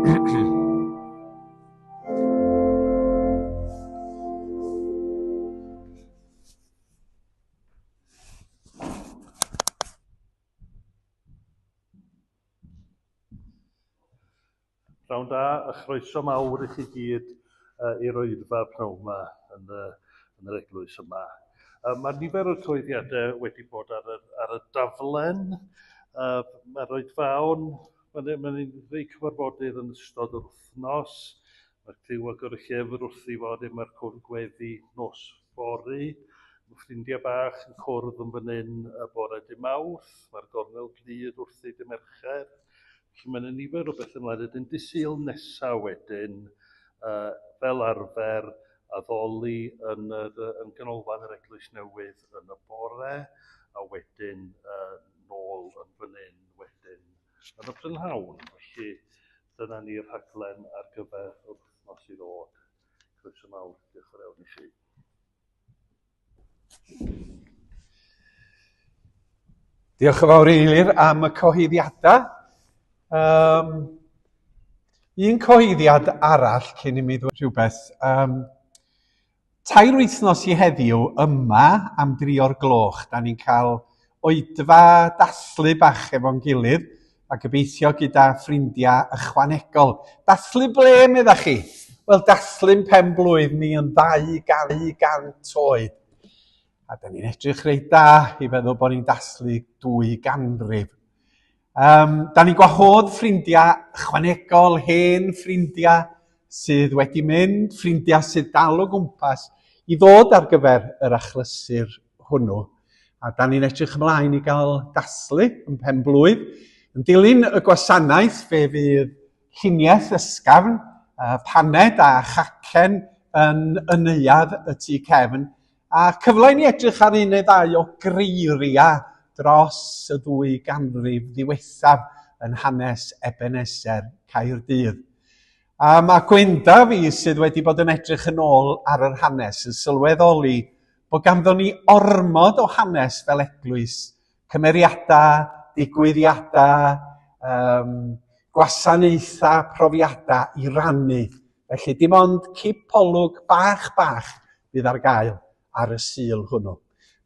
Pnawn da, a chroeso mawr i chi gyd i'r Wyddfa pnawn yma yn yr eglwys yma. Mae nifer o'r cyhoeddiadau wedi bod ar y daflen. Mae'r Wyddfa'n, mae'n rhai cyfarfodydd yn ystod yr wythnos. Mae'r criw agor y llyfr wrth i fod yma'r cwrdd gweddi nos fory. Mae ffrindiau bach yn cwrdd yn fan hyn y bore dydd Mawrth. Mae'r gornel glud wrthi dydd Mercher. Felly mae'n nifer o beth ymlaen. Ydyn dydd nesaf wedyn, fel arfer, addoli yn ganolfan yr Eglwys Newydd yn y bore, a wedyn nôl yn fan hyn wedyn yn y prynhawn. Felly dyna ni'r rhaglen ar gyfer y wythnos i ddod. Croeso mawr, diolch yn fawr i chi. Diolch yn fawr Eilir am y cyhoeddiadau. Un cyhoeddiad arall cyn i mi ddod rhywbeth. Tair wythnos i heddiw yma am 3:00 da ni'n cael oedfa dathlu bach efo'n gilydd a gobeithio gyda ffrindiau ychwanegol. Dathlu ble meddach chi? Wel, dathlu'n pen-blwydd ni yn 200 oed. A da ni'n edrych reit da i feddwl bod ni'n dathlu 200. Da ni'n gwahodd ffrindiau ychwanegol, hen ffrindiau sydd wedi mynd, ffrindiau sydd dal o gwmpas i ddod ar gyfer yr achlysur hwnnw. A da ni'n edrych ymlaen i gael dathlu yn pen-blwydd. Yn dilyn y gwasanaeth fe fydd lluniaeth ysgafn, paned a chacen yn neuadd y tŷ cefn. A cyfle i ni edrych ar un neu ddau o greiriau dros y 2 ganrif ddiwethaf yn hanes Ebenezer Caerdydd. Mae Gwenda fi sydd wedi bod yn edrych yn ôl ar yr hanes yn sylweddoli bod ganddo ni ormod o hanes fel eglwys, cymeriadau, digwyddiadau, gwasanaethau, profiadau i rannu. Felly dim ond cipolwg bach bydd ar gael ar y sul hwnnw.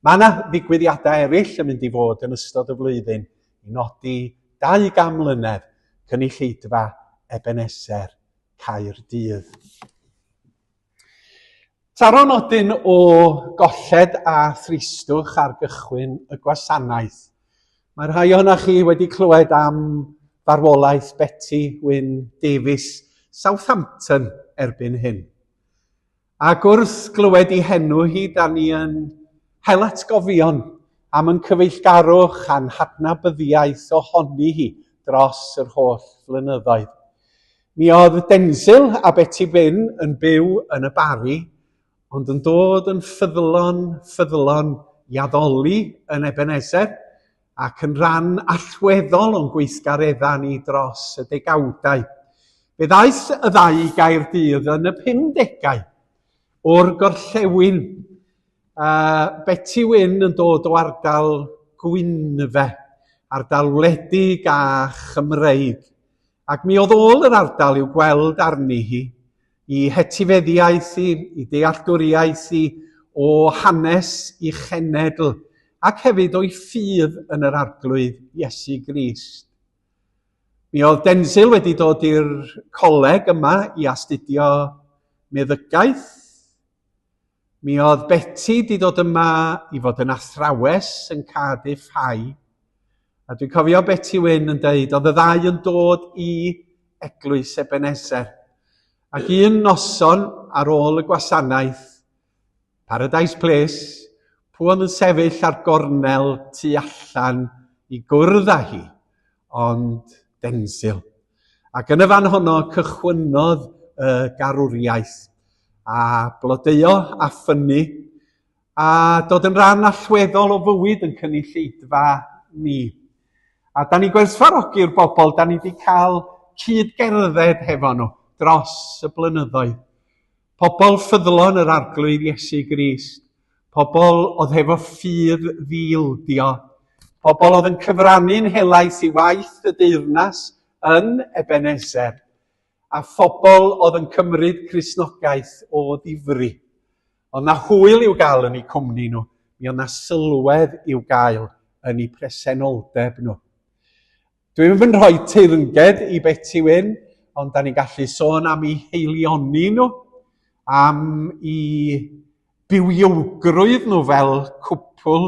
Mae yna ddigwyddiadau eraill yn mynd i fod yn ystod y flwyddyn i nodi 200 mlynedd cynulleidfa Ebenezer Caerdydd. Taro nodyn o golled a thristwch ar gychwyn y gwasanaeth. Mae rhai ohonoch chi wedi clywed am farwolaeth Betty Wyn Davies Southampton erbyn hyn. Ac wrth glywed ei henw hi, da ni yn hel atgofion am yn cyfeillgarwch a'n hadnabyddiaeth ohoni hi dros yr holl flynyddoedd. Mi oedd Denzil a Betty Wyn yn byw yn y Bari, ond yn dod yn ffyddlon i addoli yn Ebenezer ac yn ran allweddol o'n gweithgareddau ni dros y 10awdau. Fe ddaeth y 2 Gaerdydd yn y 50au o'r gorllewin. Betty Wyn yn dod o ardal Gwynfe, ardal wledig a Chymreig. Ac mi oedd ôl yr ardal i'w gweld arni hi, i hetifeddiaeth i dealltwriaeth o hanes i chenedl, ac hefyd o'i ffydd yn yr arglwydd Iesu Grist. Mi oedd Denzil wedi dod i'r coleg yma i astudio meddygaeth. Mi oedd Betty wedi dod yma i fod yn athrawes yn Cardiff High. A dwi'n cofio Betty Wyn yn dweud, oedd y ddau yn dod i eglwys Ebenezer. Ac un noson ar ôl y gwasanaeth, Paradise Place, pwy oedd yn sefyll ar gornel tu allan i gwrdd â hi, ond Denzil. Ac yn y fan honno cychwynnodd y garwriaeth a blodeuo a ffynnu a dod yn ran allweddol o fywyd yn cynulleidfa ni. A da ni gwerthfawrogi'r bobl, da ni wedi cael cydgerdded hefo nhw dros y blynyddoedd. Pobl ffyddlon yr arglwydd Iesu Grist, pobl oedd hefo ffydd ddiildio, pobl oedd yn cyfrannu'n helaeth i waith y deyrnas yn Ebenezer, a phobl oedd yn cymryd Cristnogaeth o ddifri. Ond na hwyl i'w gael yn eu cwmni nhw, mi oedd na sylwedd i'w gael yn eu presenoldeb nhw. Dwi'n mynd rhoi teyrnged i Betty Wyn, ond da ni'n gallu sôn am eu heilioni nhw, am eu bywiogrwydd nhw fel cwpl,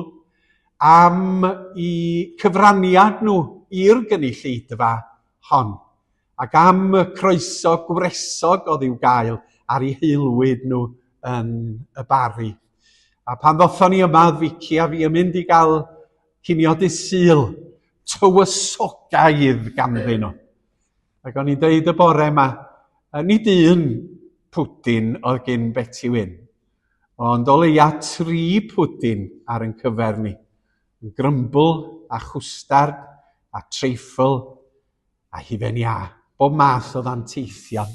am eu cyfraniad nhw i'r gynulleidfa hon, ac am y croeso gwresog oedd i'w gael ar eu heilwyd nhw yn y Bari. A pan ddothon ni yma, Vicky a fi yn mynd i gael cinio dydd Sul, tywysogaidd ganddyn nhw. Ac o'n i'n dweud y bore yma, nid un pwdin oedd gen Betty Wyn, ond o leia 3 pwdin ar yn cyfer ni. Grymbl a chwstard a treifl a hufen iâ, bob math o ddanteithion.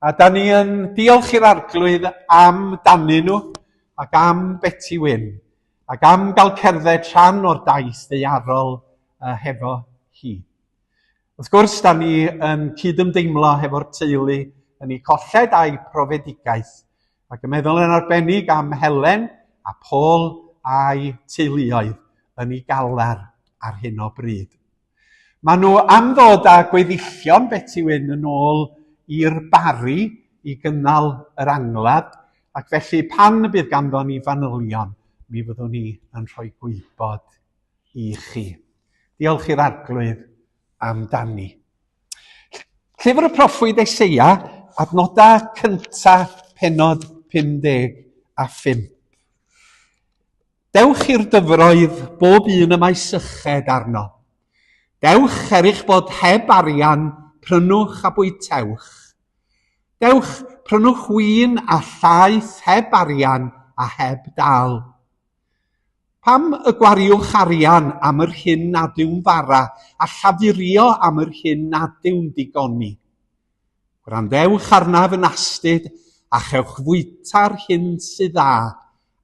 A da ni yn diolch i'r arglwydd am dannu nhw ac am Betty Wyn, ac am gael cerdded rhan o'r daith ddaearol hefo hi. Wrth gwrs, da ni yn cydymdeimlo hefo'r teulu yn eu colled a'u profedigaeth, ac yn meddwl yn arbennig am Helen a Paul a'i teuluoedd yn ei galar ar hyn o bryd. Maen nhw am ddod â gweddillion Betty Wyn yn ôl i'r Bari i gynnal yr angladd, ac felly pan y bydd ganddo ni fanylion, mi fyddwn ni yn rhoi gwybod i chi. Diolch i'r arglwydd am dannu. Llyfr y proffwyd Eseia, adnodau cynta pennod 55. Dewch i'r dyfroedd bob un y mae syched arno. Dewch erych bod heb arian, prynwch a bwytewch. Dewch, prynwch win a llaeth heb arian a heb dal. Pam y gwariwch arian am yr hyn nad yw'n fara, a llafurio am yr hyn nad yw'n digoni? Gwrandewch arnaf yn astyd, a chewch fwyta'r hyn sydd dda,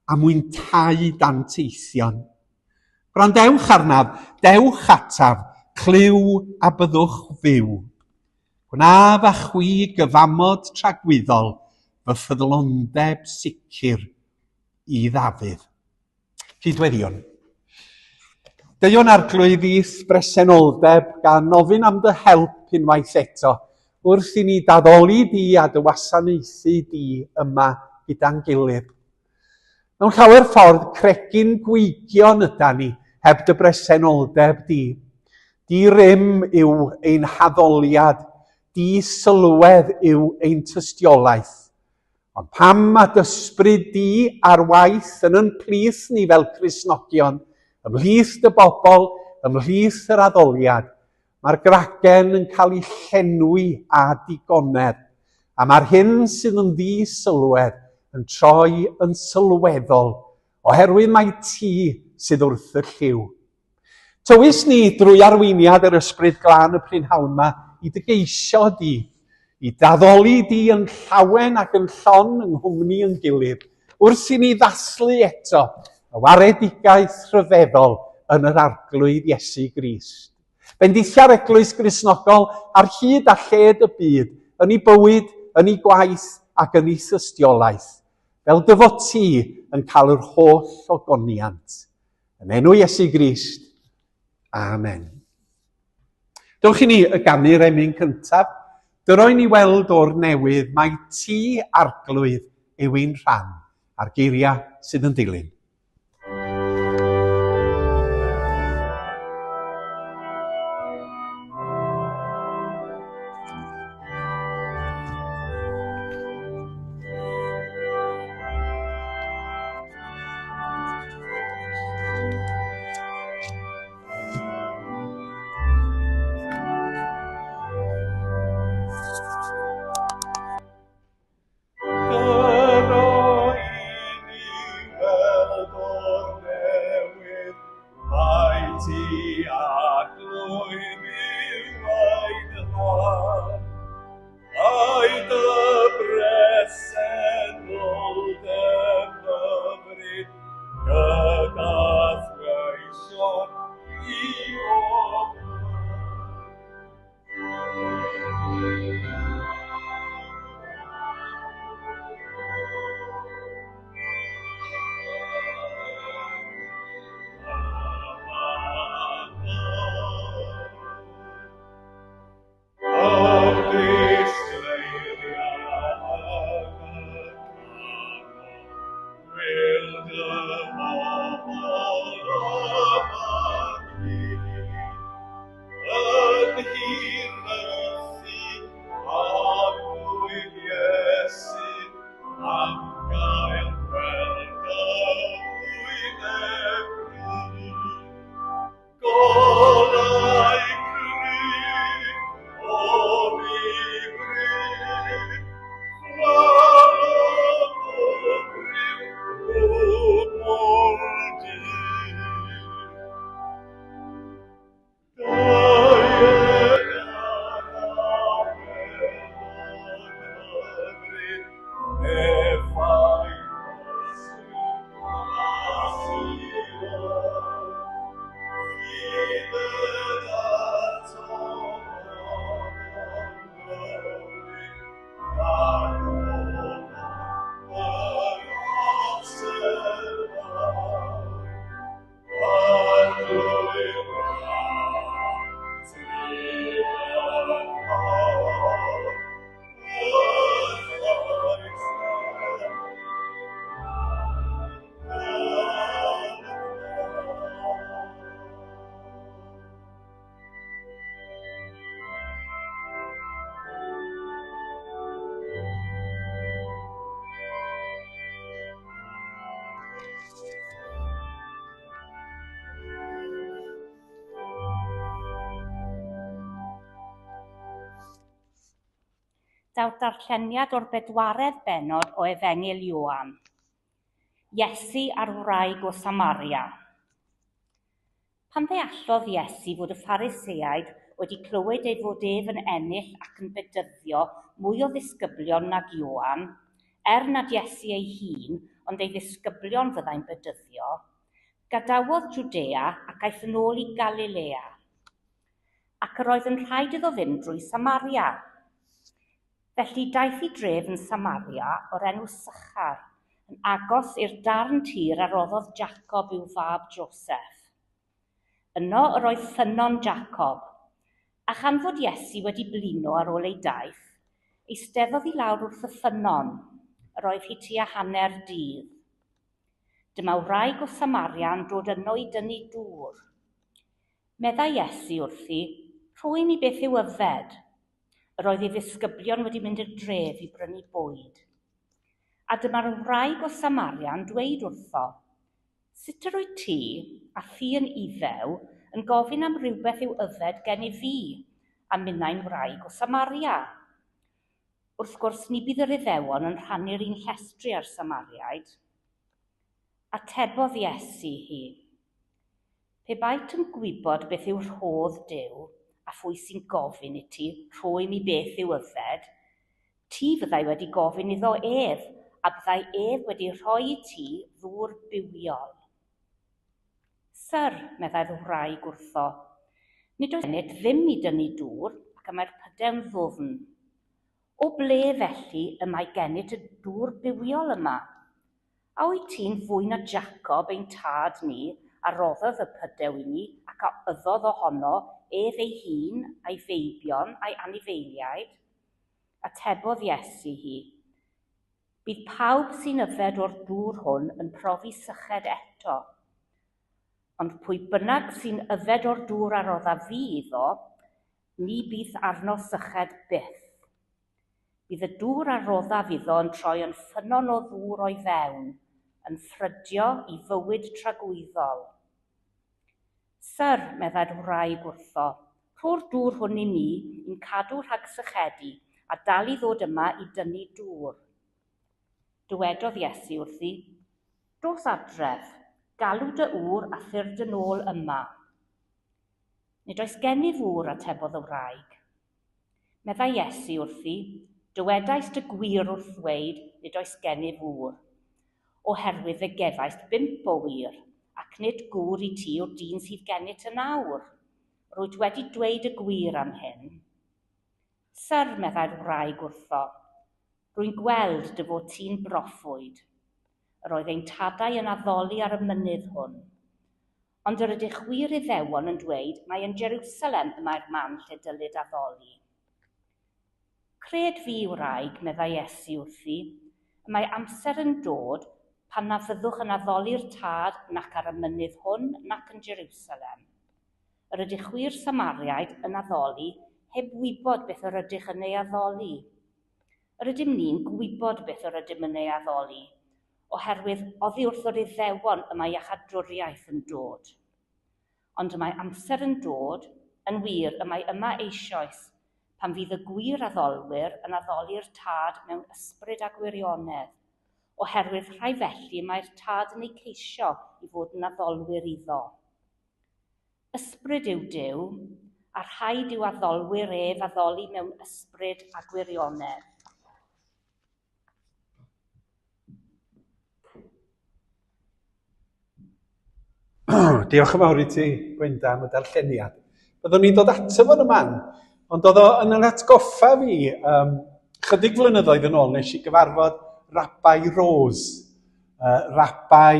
a mwynhau danteithion. Gwrandewch arnaf, dewch ataf, clyw a byddwch fyw. Gwnaf a chwi gyfamod tragwyddol, fy ffyddlondeb sicr i Ddafydd. Cydweddion. Deion arglwydd i bresenoldeb gan ofyn am dy help unwaith eto, wrth i ni daddoli di a dy wasanaethu di yma gyda'n gilydd. Mewn llawer ffordd, cregyn gweigion yda ni heb dy bresenoldeb di. Di rym yw ein haddoliad, di sylwedd yw ein tystiolaeth. Ond pam a dysbryd di ar waith yn yn plith ni fel Cristnogion, ymhlith dy bobl, ymhlith yr addoliad, mae'r gragen yn cael ei llenwi a digonedd, a mae'r hyn sydd yn ddisylwedd yn troi yn sylweddol, oherwydd mae ti sydd wrth y lliw. Tywys ni drwy arweiniad yr ysbryd glân y prynhawn yma i dygeisio di, i daddoli di yn llawen ac yn llon yng nghwmni yn gilydd, wrth i ni ddathlu eto y waredigaeth rhyfeddol yn yr arglwydd Iesu Grist. Bendithia'r Eglwys Gristnogol ar hyd a lled y byd, yn ei bywyd, yn ei gwaith ac yn ei thystiolaeth, fel dy fod ti yn cael yr holl ogoniant. Yn enw Iesu Grist. Amen. Dewch i ni y ganu'r emyn cyntaf. Dyroen ni weld o'r newydd mae ti arglwydd yw ein rhan a'r geiriau sydd yn dilyn. gallawt darlleniad o'r 4edd bennod o Efengil Ioan. Iesu a'r wraig o Samaria. Pan ddeallodd Iesu fod y Phariseaid wedi clywed ei fod ef yn ennill ac yn bedyddio mwy o ddisgyblion nag Ioan, nad Iesu ei hun, ond ei ddisgyblion fyddai'n bedyddio, gadawodd Jwdea ac aeth yn ôl i Galilea. Ac yr oedd yn rhaid iddo fynd drwy Samaria. Felly daeth i dref yn Samaria o'r enw Sychar, yn agos i'r darn tir a roddodd Jacob i'w fab Joseph. Yno yr oedd ffynon Jacob, a chan fod Iesu wedi blino ar ôl ei daith, eisteddodd i lawr wrth y ffynon, yr oedd hi tua hanner dydd. Dyma wraig o Samaria yn dod yno i dynnu dŵr. Medda Iesu wrthi, rhoi ni beth yw yfed. Yr oedd ei ddisgyblion wedi mynd i'r dref i brynu bwyd. A dyma'r wraig o Samaria yn dweud wrtho, sut yr wyt ti, a thi yn Iddew, yn gofyn am rywbeth yw yfed gen i fi, a minnau'n wraig o Samaria? Wrth gwrs ni bydd yr Iddewon yn rhannu'r un llestri ar Samariaid. Atebodd Iesu hi. Pe bait yn gwybod beth yw rhodd Duw, a phwy sy'n gofyn i ti, rhoi mi beth yw yfed, ti fyddai wedi gofyn iddo ef, a byddai ef wedi rhoi i ti ddŵr bywiol. Syr, meddai'r wraig wrtho, nid oes enid ddim i dynnu dŵr ac y mae'r pydau'n ddwfn. O ble felly y mae gennyt y dŵr bywiol yma? A wyt ti'n fwy na Jacob ein tad ni a roddodd y pydau i ni ac a yddodd ohono ef ei hun a'i feibion a'i anifeiliaid? Atebodd Iesu hi. Bydd pawb sy'n yfed o'r dŵr hwn yn profi syched eto. Ond pwy bynnag sy'n yfed o'r dŵr a rodda fi iddo, ni bydd arno syched byth. Bydd y dŵr a roddaf iddo yn troi yn ffynon o ddŵr o'i fewn, yn ffrydio i fywyd tragwyddol. Syr, meddai'r wraig wrtho, rho'r dŵr hwn i ni i'n cadw rhag sychedu a dal i ddod yma i dynnu dŵr. Dywedodd Iesu wrthi, dos adref, galw dy ŵr a thyrd yn ôl yma. Nid oes gen i ddŵr, atebodd y wraig. Medda Iesu wrthi, dywedais dy gwir wrth ddweud nid oes gen i ddŵr, oherwydd y gefais 5 o wir, ac nid gŵr i ti o'r dyn sydd gennyt yn awr. Rwyt wedi dweud y gwir am hyn. Syr, meddai'r wraig wrtho, rwy'n gweld dy fod ti'n broffwyd. Yr oedd ein tadau yn addoli ar y mynydd hwn. Ond yr ydych wir Iddewon yn dweud mae yn Jerusalem y mae'r man lle dylid addoli. Cred fi, wraig, medda Iesu wrthi, y mae amser yn dod pan na fyddwch yn addoli'r tad nac ar y mynydd hwn nac yn Jerusalem. Yr ydych wir Samariaid yn addoli heb wybod beth yr ydych yn ei addoli. Yr ydym ni'n gwybod beth yr ydym yn ei addoli, oherwydd oddi wrth yr Iddewon y mae iachadwriaeth yn dod. Ond y mae amser yn dod, yn wir y mae yma eisoes, pan fydd y gwir addolwyr yn addoli'r tad mewn ysbryd a gwirionedd, oherwydd rhai felly mae'r tad yn ei ceisio i fod yn addolwyr iddo. Ysbryd yw Duw, a rhaid yw addolwyr ef addoli mewn ysbryd a gwirionedd. Diolch yn fawr i ti, Gwenda, am y darlleniad. Byddwn ni'n dod ato fo'n y man, ond oedd o yn yr atgoffa fi, chydig flynyddoedd yn ôl, nes i gyfarfod Rabbi Rose, Rabbi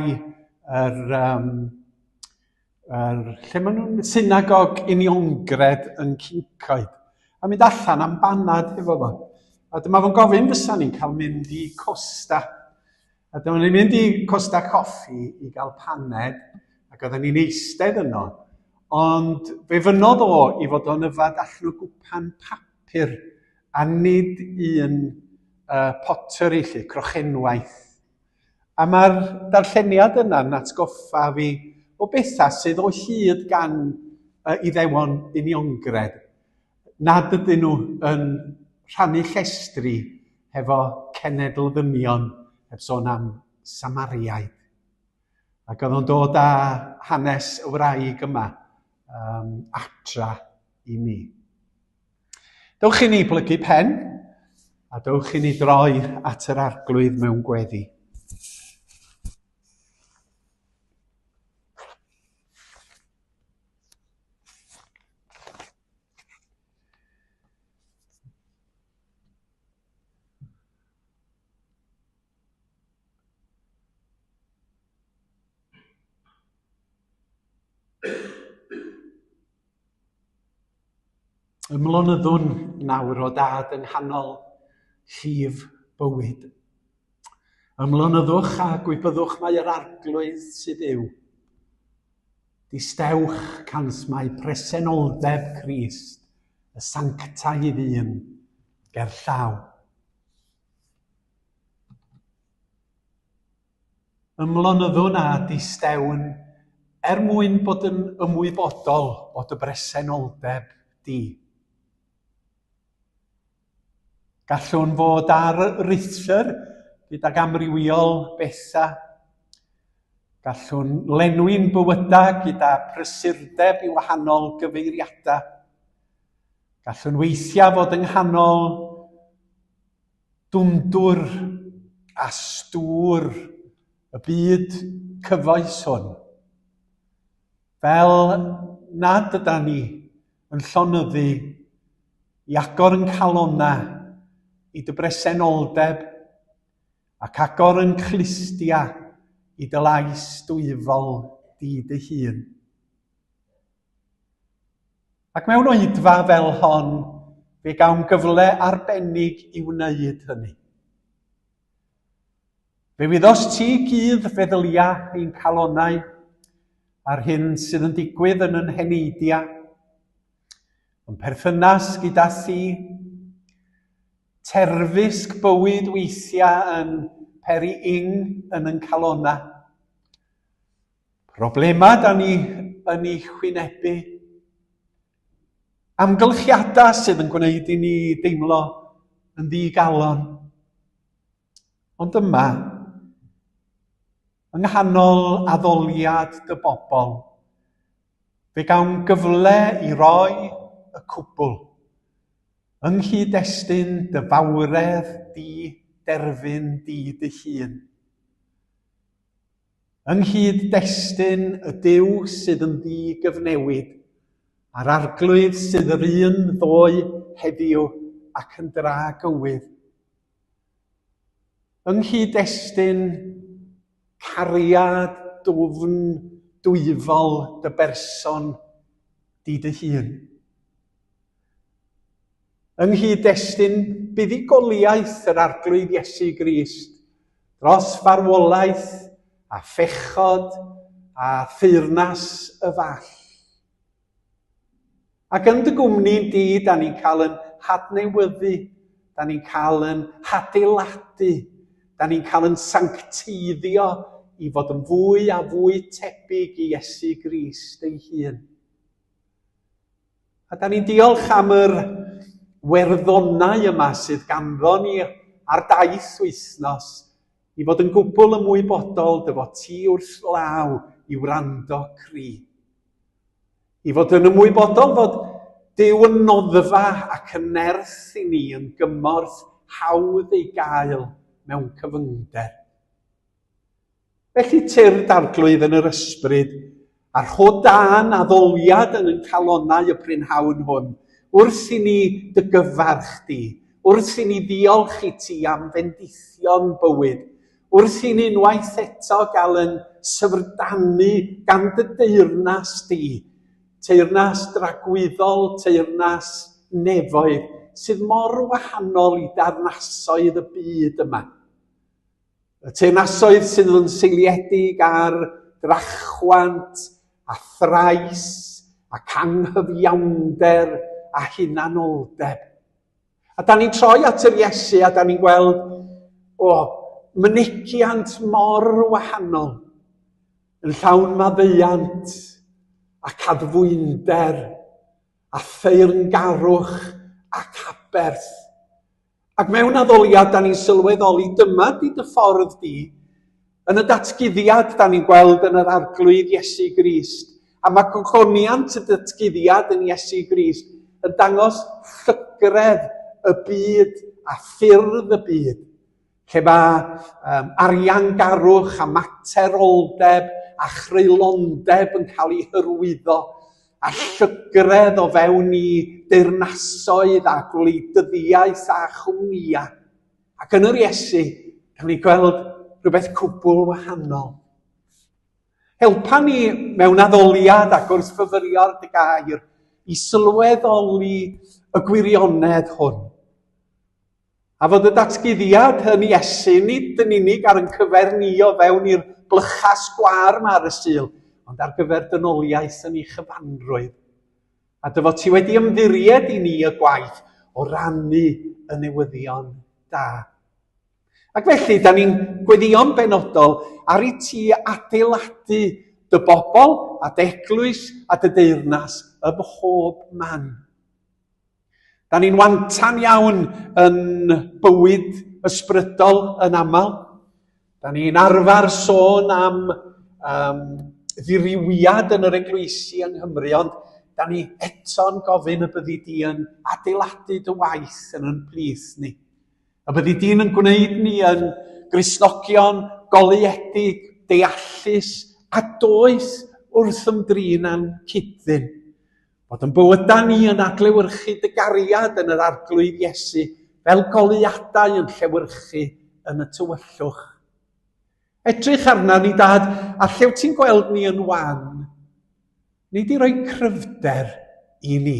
lle maen nhw'n synagog Uniongred yn Cincoed, a mynd allan am banad efo fo. A dyma fo'n gofyn fysa ni'n cael mynd i Costa. A dyma ni'n mynd i Costa Coffi i gael paned, ac oedden ni'n eistedd yno, ond fe fynodd o i fod o'n yfad allan o gwpan papur, a nid un pottery, lle, crochenwaith. A mae'r darlleniad yna'n atgoffa fi o bethau sydd o hyd gan Iddewon Uniongred. Nad ydyn nhw yn rhannu llestri hefo cenedl ddynion, heb sôn am Samariaid. Ac oedd o'n dod â hanes y wraig yma atra i mi. Dewch i ni blygu pen, a dewch i ni droi at yr arglwydd mewn gweddi. Ymlonyddwn nawr o dad yng nghanol llif bywyd. Ymlonyddwch a gwybyddwch mae yr arglwydd sydd yw. Distewch cans mae presenoldeb Crist, y sanctaidd un, ger llaw. Ymlonyddwn a distewn mwyn bod yn ymwybodol bod y presenoldeb di. Gallwn fod ar rythr gydag amrywiol betha. Gallwn lenwi'n bywydau gyda prysurdeb i wahanol gyfeiriadau. Gallwn weithiau fod yng nghanol dwndwr a stŵr y byd cyfoes hwn. Fel nad yda ni yn llonyddu i agor yn calonna i dy bresenoldeb ac agor yn clustia i dy lais dwyfol di dy hun. Ac mewn oedfa fel hon, fe gawn gyfle arbennig i wneud hynny. Fe wyddos ti gydd feddylia ein calonnau ar hyn sydd yn digwydd yn Heneidia, yn perthynas gyda thi, terfysg bywyd weithiau yn peri ing yn calonna. Problemau da ni yn ei chwynebu. Amgylchiadau sydd yn gwneud i ni deimlo yn ddigalon. Ond yma, yng nghanol addoliad dy bobl, fe gawn gyfle i roi y cwbl yng nghyd-destun dy fawredd di derfyn di dy hun. Yng nghyd-destun y Duw sydd yn ddi-gyfnewid, a'r arglwydd sydd yr un ddoe heddiw ac yn dra gywydd. Yng nghyd-destun cariad dwfn dwyfol dy berson di dy hun. Yng nghyd-destun buddugoliaeth yr arglwydd Iesu Grist, dros farwolaeth a phechod a theyrnas y fall. Ac yn dy gwmni di, da ni'n cael yn hadnewyddu, da ni'n cael yn hadeiladu, da ni'n cael yn sancteiddio i fod yn fwy a fwy tebyg i Iesu Grist ei hun. A da ni'n diolch am yr werddonau yma sydd ganddo ni ar daith wythnos i fod yn gwbl ymwybodol dy fod ti wrth law i wrando cri. I fod yn ymwybodol fod Duw yn noddfa ac yn nerth i ni yn gymorth hawdd ei gael mewn cyfyngder. Felly tyrd arglwydd yn yr ysbryd a'r rhodân addoliad yn calonnau y prynhawn hwn, wrth i ni dy gyfarch di, wrth i ni ddiolch i ti am fendithion bywyd, wrth i ni unwaith eto gael yn syfrdanu gan dy deyrnas di, teyrnas dragwyddol, teyrnas nefoedd, sydd mor wahanol i darnasoedd y byd yma. Y teyrnasoedd sydd yn seiliedig ar drachwant a thrais ac anghyfiawnder a hunanoldeb. A da ni'n troi at yr Iesu a da ni'n gweld mynegiant mor wahanol yn llawn maddeuant a cadfwynder a theyrngarwch ac aberth Ac mewn addoliad, da ni'n sylweddoli, dyma di dy ffordd di, yn y datguddiad da ni'n gweld yn yr arglwydd Iesu Grist. A mae gogoniant y datguddiad yn Iesu Grist yn dangos llygredd y byd a ffyrdd y byd. Lle mae ariangarwch a materoldeb a chreulondeb yn cael ei hyrwyddo, a llygredd o fewn i deyrnasoedd a gwleidyddiaeth a chwmnia. Ac yn yr Iesu, da ni'n gweld rhywbeth cwbl wahanol. Helpa ni mewn addoliad ac wrth fyfyrio'r dy gair i sylweddoli y gwirionedd hwn. A fod y datguddiad yn Iesu nid yn unig ar yn cyfer ni o fewn i'r blychas gwar yma ar y Sul, ond ar gyfer dynoliaeth yn ei chyfanrwydd. A dy fod ti wedi ymddiried i ni y gwaith o rannu y newyddion da. Ac felly, da ni'n gweddïo'n benodol ar i ti adeiladu dy bobl a dy eglwys a dy deyrnas ym mhob man. Da ni'n wantan iawn yn bywyd ysbrydol yn aml. Da ni'n arfer sôn am ddirwyad yn yr eglwysi yng Nghymru, ond da ni eto'n gofyn y byddi di yn adeiladu dy waith yn yn plith ni. A byddi di'n yn gwneud ni yn Gristnogion, goleuedig, deallus a does wrth ymdrin a'n cydyn. Bod yn bywyda ni yn adlewyrchu dy gariad yn yr arglwydd Iesu fel goleuadau yn llewyrchu yn y tywyllwch. Edrych arna ni, Dad, a llew ti'n gweld ni yn wan, nid i roi cryfder i ni.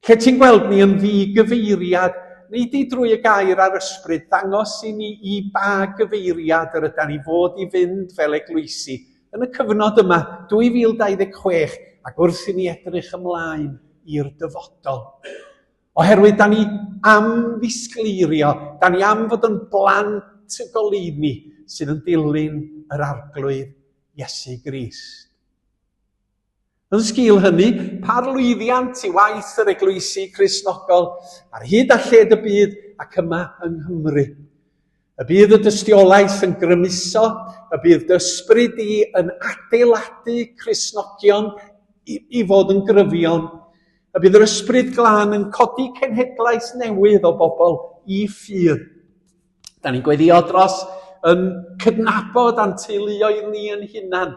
Lle ti'n gweld ni yn ddi-gyfeiriad, nid i drwy y gair ar ysbryd ddangos i ni i ba gyfeiriad yr ydyn ni fod i fynd fel eglwysi yn y cyfnod yma 2026 ac wrth i ni edrych ymlaen i'r dyfodol. Oherwydd da ni am ddisgleirio, da ni am fod yn blant y goleuni sydd yn dilyn yr arglwydd Iesu Grist. Yn sgil hynny, pa lwyddiant i waith yr eglwysi Cristnogol ar hyd a lled y byd ac yma yng Nghymru. Y bydd y dystiolaeth yn grymuso, y bydd dysbryd i yn adeiladu Cristnogion i fod yn gryfion, y bydd yr ysbryd glân yn codi cenhedlaeth newydd o bobl i ffydd. Da ni'n gweddio dros yn cydnabod a'n teuluoedd ni yn hunan,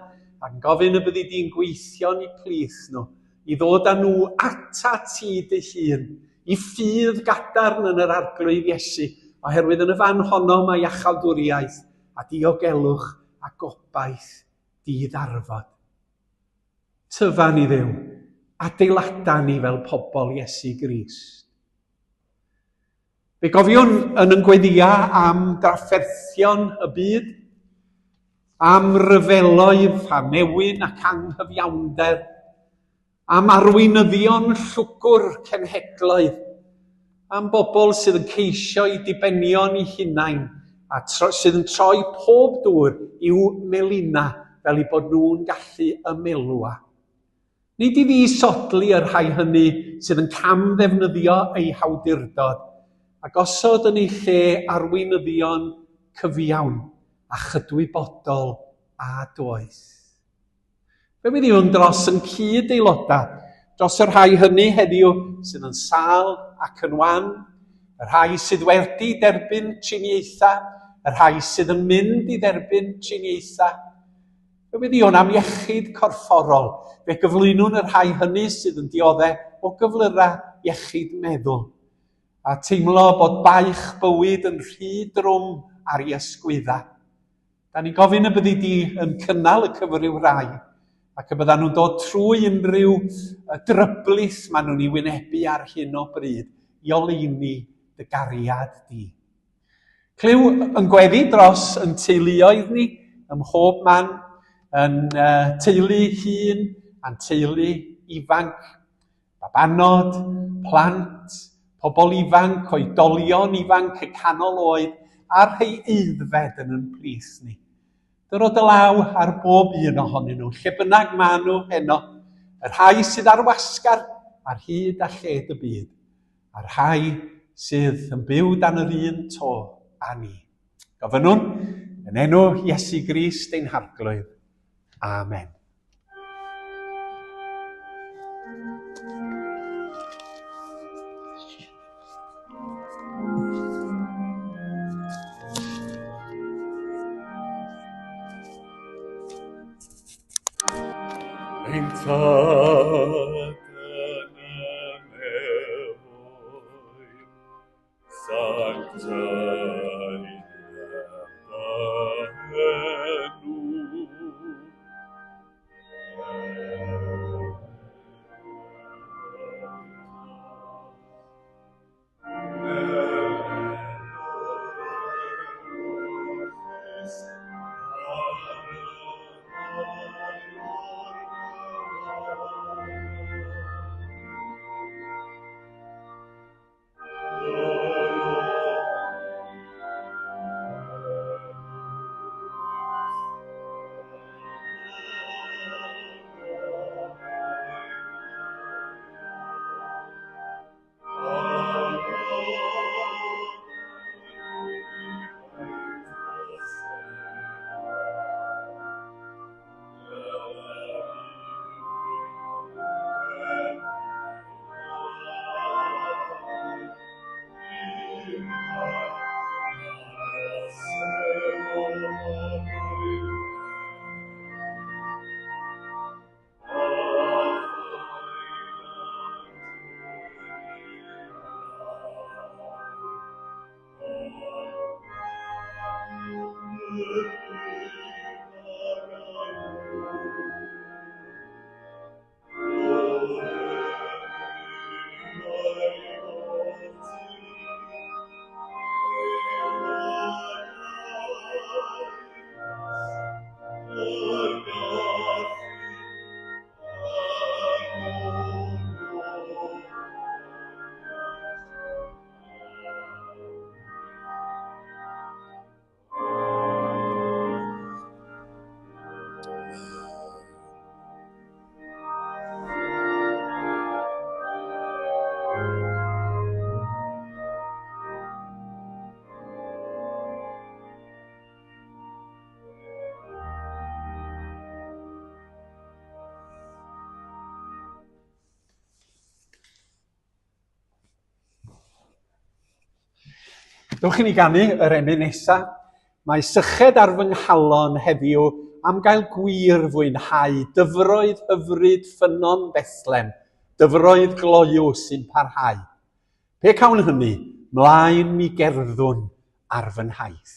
ac gofyn y byddi di'n gweithio yn eu plith nhw, i ddod â nhw ata ti dy hun, i ffydd gadarn yn yr arglwydd Iesu, oherwydd yn y fan honno mae iachawdwriaeth a diogelwch a gobaith di-ddarfod. Tyfa ni Dduw, adeilada ni fel pobl Iesu Grist. Fe gofiwn yn yngweddia am drafferthion y byd, am ryfeloedd a newyn ac anghyfiawnder, am arweinyddion llwgwr cenhedloedd, am bobl sydd yn ceisio i dibenion eu hunain a sydd yn troi pob dŵr i'w melina fel eu bod nhw'n gallu ymelwa. Nid i fi sodli yr rhai hynny sydd yn camddefnyddio eu hawdurdod a gosod yn ei lle arweinyddion cyfiawn a chydwybodol a doeth. Fe fydd yw'n dros yn cyd aelodau, dros y rhai hynny heddiw sydd yn sâl ac yn wan, y rhai sydd wedi derbyn triniaethau, y rhai sydd yn mynd i dderbyn triniaethau. Fe fydd yw'n am iechyd corfforol, fe gyflwynwn y rhai hynny sydd yn dioddau o gyflyrau iechyd meddwl, a teimlo bod baich bywyd yn rhy drwm ar ei ysgwyddau. Da ni'n gofyn y byddi di yn cynnal y cyfryw rai, ac y byddan nhw'n dod trwy unrhyw dryblis maen nhw'n ei wynebu ar hyn o bryd i oleuni dy gariad di. Clyw yn gweddi dros yn teuluoedd ni, ym mhob man, yn teulu hŷn, a'n teulu ifanc, babanod, plant, pobl ifanc, oedolion ifanc y canol oed, a'r rhai eiddfed yn plith ni. Dyrod y law ar bob un ohonyn nhw, lle bynnag maen nhw heno, y rhai sydd ar wasgar ar hyd a lled y byd, a'r rhai sydd yn byw dan yr un to â ni. Gofynnwn, yn enw Iesu Grist ein harglwydd. Amen. Ein tad yn y nefoedd, Sancta in enw. Dewch i ni ganu yr emyn nesaf. Mae syched ar fy nghalon heddiw am gael gwir fwynhau dyfroedd hyfryd ffynon Bethlem, dyfroedd gloiw sy'n parhau. Pe cawn hynny, mlaen mi gerddwn ar fy nhaith.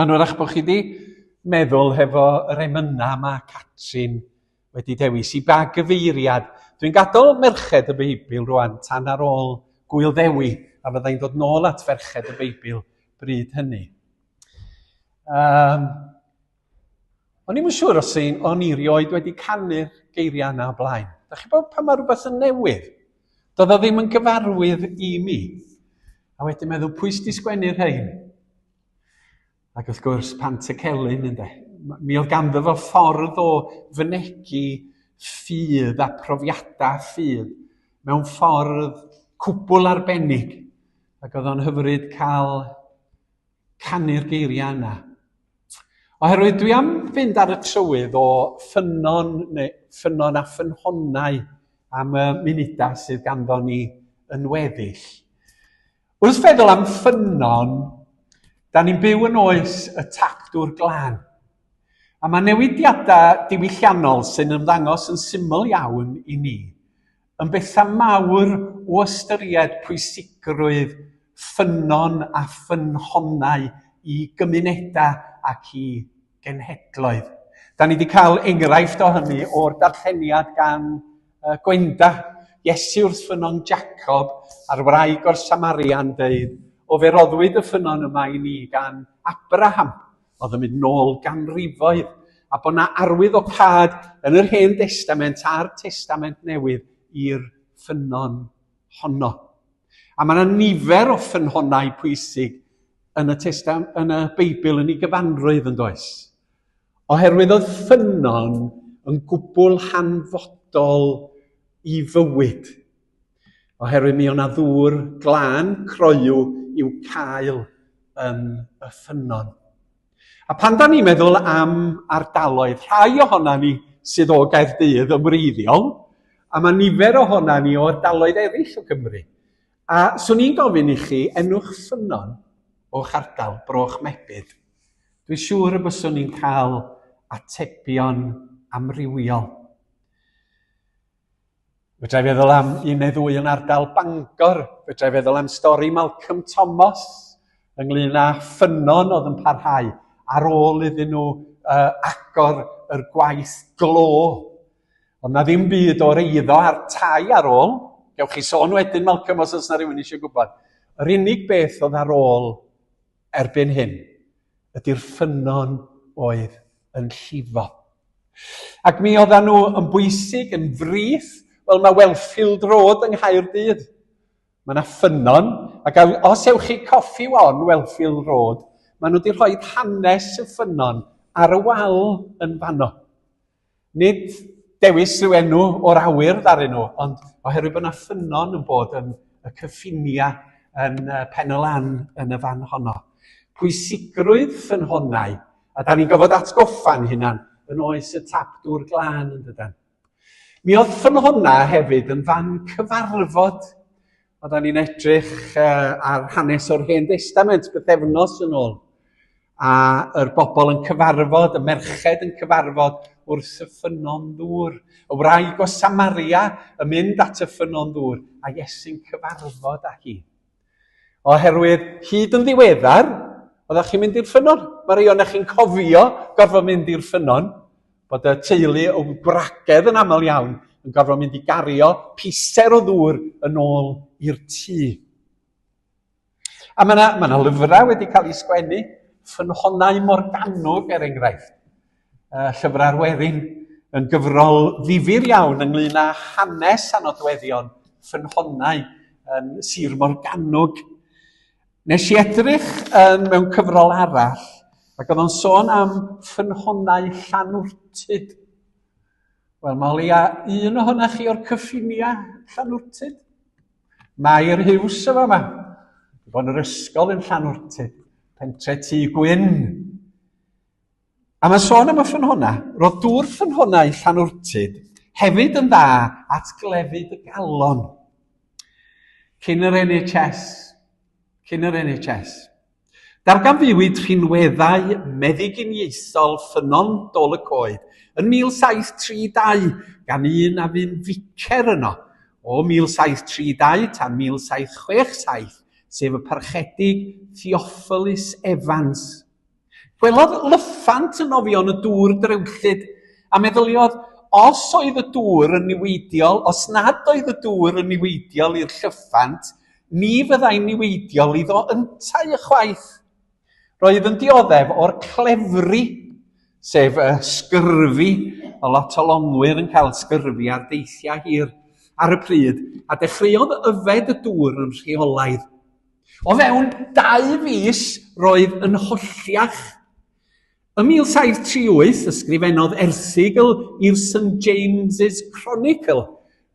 Rwan, wrach bod chi wedi meddwl hefo yr emyna yma Catrin wedi dewis i ba gyfeiriad. Dwi'n gadael merched y Beibl rwan tan ar ôl Gwyl Ddewi, a fyddai'n dod nôl at ferched y Beibl bryd hynny. O'n i'm yn siŵr os o'n i rioed wedi canu'r geiriau yna o blaen. Dach chi bod pan mae rhywbeth yn newydd? Doedd o ddim yn gyfarwydd i mi. A wedyn meddwl, pwy sydd wedi sgwennu'r rhain? Ac wrth gwrs, Pant y Celyn, ynde. Mi oedd ganddo fo ffordd o fynegu ffydd a profiadau ffydd mewn ffordd cwbl arbennig. Ac oedd o'n hyfryd cael canu'r geiriau yna. Oherwydd dwi am fynd ar y trywydd o ffynon a ffynhonnau am y munudau sydd ganddo ni yn weddill. Wrth feddwl am ffynon, da ni'n byw yn oes y tacdwr glân. A mae newidiadau diwylliannol sy'n ymddangos yn syml iawn i ni, yn bethau mawr o ystyried pwysigrwydd ffynon a ffynhonnau i gymunedau ac i genhedloedd. Da ni wedi cael enghraifft o hynny o'r darlleniad gan Gwenda. Iesu wrth ffynon Jacob a'r wraig o'r Samaria'n dweud, o fe roddwyd y ffynon yma i ni gan Abraham. Oedd yn mynd nôl ganrifoedd, a bod yna arwyddocad yn yr Hen Testament a'r Testament Newydd i'r ffynon honno. A mae yna nifer o ffynhonnau pwysig yn y Beibl yn ei gyfanrwydd yn does. Oherwydd oedd ffynon yn gwbl hanfodol i fywyd. Oherwydd mi o'na ddŵr glân croew i'w cael yn y ffynon. A pan da ni'n meddwl am ardaloedd, rhai ohona ni sydd o Gaerdydd yn wreiddiol, a mae nifer ohona ni o ardaloedd eraill o Gymru. A swn i'n gofyn i chi enwch ffynon o'ch ardal Broch Mebydd. Dwi'n siŵr y byswn ni'n cael atebion amrywiol. Fedrai feddwl am un neu ddwy yn ardal Bangor. Fedrai feddwl am stori Malcolm Thomas ynglŷn â ffynon oedd yn parhau ar ôl iddyn nhw agor yr gwaith glo. Ond na ddim byd o'r eiddo a'r tai ar ôl. Gewch chi sôn wedyn, Malcolm, os oes na rhywun eisiau gwybod. Yr unig beth oedd ar ôl erbyn hyn ydy'r ffynon oedd yn llifo. Ac mi oedden nhw yn bwysig, yn frith, wel mae Wellfield Road yng Nghaerdydd. Mae yna ffynon, ac os ewch chi Coffi One Wellfield Road, maen nhw wedi rhoi hanes y ffynon ar y wal yn fanno. Nid dewis rhyw enw o'r awyr ddarin nhw, ond oherwydd bod yna ffynon yn bod yn y cyffinia yn Penylan yn y fan honno. Pwysigrwydd ffynhonnau, a da ni'n gofod atgoffa'n hunan yn oes y tapdwr glân yn dydan. Mi oedd ffynhonnau hefyd yn fan cyfarfod. Oedden ni'n edrych ar hanes o'r Hen Testament bythefnos yn ôl. A yr bobl yn cyfarfod, y merched yn cyfarfod wrth y ffynon ddŵr. Y wraig o Samaria yn mynd at y ffynon ddŵr, a Iesu'n cyfarfod â hi. Oherwydd hyd yn ddiweddar, oeddech chi'n mynd i'r ffynon. Mae rhai o'ch chi'n cofio gorfod mynd i'r ffynon, bod y teulu o gwragedd yn aml iawn yn gorfod mynd i gario piser o ddŵr yn ôl i'r tŷ. A mae yna lyfrau wedi cael ei sgwennu, Ffynhonnau Morgannwg er enghraifft. Llyfrau'r Werin yn gyfrol ddifyr iawn ynglŷn â hanes anodweddion ffynhonnau yn Sir Morgannwg. Nes i edrych mewn cyfrol arall, ac oedd o'n sôn am ffynhonnau Llanwrtyd. Wel, mae olia un ohonych chi o'r cyffinia Llanwrtyd. Mair Hughes yma yma. Bod yn yr ysgol yn Llanwrtyd, pentre Tŷ Gwyn. A mae'n sôn am y ffynhonnau. Roedd dŵr ffynhonnau Llanwrtyd hefyd yn dda at glefyd y galon. Cyn yr NHS. Darganfuwyd rhinweddau meddyginiaethol ffynon Dol y Coed yn 1732 gan un a fy'n ficer yno o 1732 tan 1767, sef y parchedig Theophilus Evans. Gwelodd lyffant yn nofio yn y dŵr drewllyd, a meddyliodd, os oedd y dŵr yn niweidiol, os nad oedd y dŵr yn niweidiol i'r llyffant, ni fyddai'n niweidiol iddo yntau y chwaith. Roedd yn dioddef o'r clefri, sef sgyrfi, o lot o longwyr yn cael sgyrfi ar deithiau hir ar y pryd, a dechreuodd yfed y dŵr yn rheolaidd. O fewn 2 fis roedd yn holliach. Ym 1738 ysgrifennodd erthygl i'r St James's Chronicle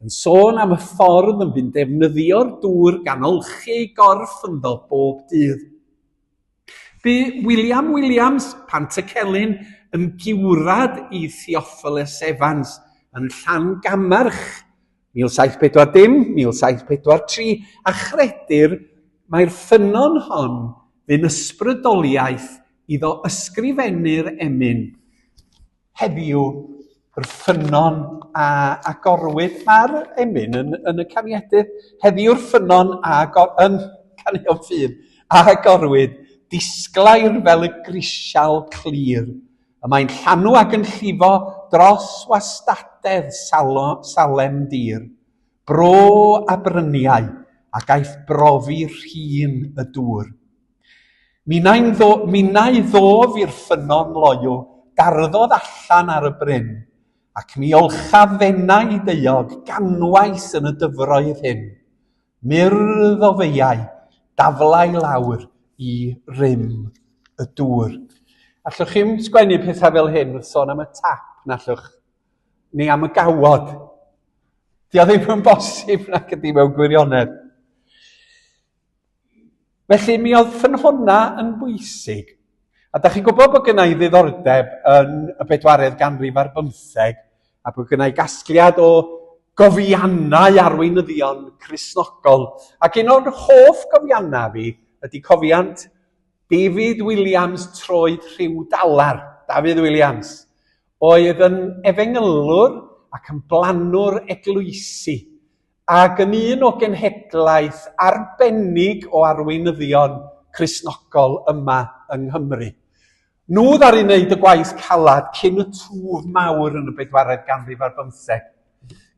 yn sôn am y ffordd yn bydd defnyddio'r dŵr gan olchi gorff ynddo bob dydd. Bu William Williams, Pantycelyn, yn giwrad i Theophilus Evans yn Llangamarch 1740, 1743, a chredir mae'r ffynon hon fy'n ysbrydoliaeth iddo ysgrifennu'r emyn. Heddiw, yr ffynon a agorwyd ar emyn yn y caniadur. Heddiw'r ffynon yn Caneuon Ffydd a agorwyd disglair fel y grisial clir. Y mae'n llanw ac yn llifo dros wastadedd Salem Dir, bro a bryniau, ac aeth brofi rhin y dŵr. Minnau ddof i'r ffynon loiw, garddodd allan ar y bryn, ac mi olcha fennau deuog ganwaith yn y dyfroedd hyn. Myrdd o feiau, daflau lawr i rym y dŵr. Allwch chi'n sgwennu pethau fel hyn wrth sôn am y tap, na allwch, neu am y gawod. Di o ddim yn bosib nac ydi mewn gwirionedd. Felly mi oedd ffynhonna yn bwysig. A da chi'n gwybod bod gynnau ddiddordeb yn y 4edd ganrif ar 15, a bod gynnau gasgliad o gofiannau arweinyddion Cristnogol. Ac un o'r hoff gofiannau fi ydy cofiant David Williams troed Rhyw Dalar. David Williams oedd yn efengylwr ac yn blanwr eglwysi, ac yn un o genhedlaeth arbennig o arweinyddion Cristnogol yma yng Nghymru. Nhw ddari wneud y gwaith calad cyn y twf mawr yn y 4edd ganrif ar 15.